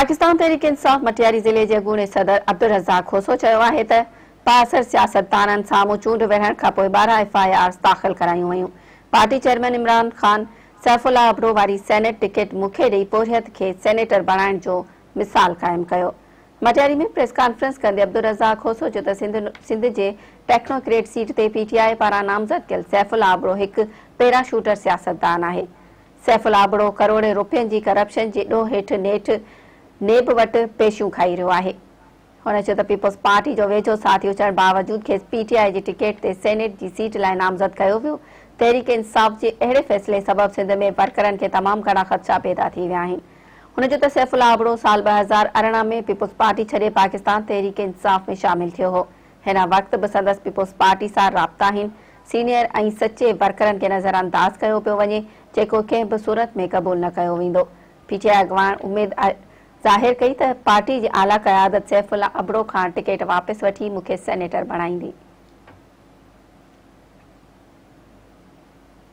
पाकिस्तान तहरीक इंसाफ मटियारी ज़िले जे अॻूणे सदर अब्दुल रज़ाक खोसो चयो आहे त पासर सियासतदाननि साम्हूं चूंड विढ़ण खां पोइ 12 FIRs दाख़िल करायूं वयूं। पार्टी चेयरमैन इमरान ख़ान सैफुल्लाह अबरो वारी सेनेट टिकट मूंखे ॾेई पोरियत खे सेनेटर बणाइण जो मिसाल क़ाइमु कयो। मटियारी में प्रेस कॉन्फ्रेंस कंदे अब्दुल रज़ाक खोसो चयो त सिंध जे टेक्नोक्रेट सीट ते PTI पारां नामज़द कयल सैफुल्लाह अबरो हिकु पैराशूटर सियासतदान आहे। सैफुल्लाह अबरो करोड़े रुपयनि जी करप्शन जे ॾोह हेठि नेब वटि पेशियूं खाई रहियो आहे। हुन चयो त पीपल्स पार्टी जो वेझो साथी हुजण बावजूदि खेसि PTI जी टिकट ते सेनेट जी सीट लाइ नामज़द कयो वियो। तहरीक इंसाफ जे अहिड़े फ़ैसिले सबबि सिंध में वर्करनि खे तमामु घणा ख़दशा पैदा थी विया आहिनि। हुन चयो त सैफुल्लाह अबरो साल 2018 में पीपल्स पार्टी छॾे पाकिस्तान तहरीक इंसाफ में शामिल थियो हो। हिन वक़्तु बि संदसि पीपल्स पार्टी सां राब्ता आहिनि। सीनियर ऐं सचे वर्करनि खे नज़रअंदाज़ कयो पियो वञे, जेको कंहिं बि सूरत में क़बूल न कयो वेंदो। PTI अॻवान उमेद ज़ाहिर कई त पार्टी जी आला क़यादत सैफुल्लाह अबरो खां टिकट वापसि वठी मूंखे सेनेटर बणाईंदी।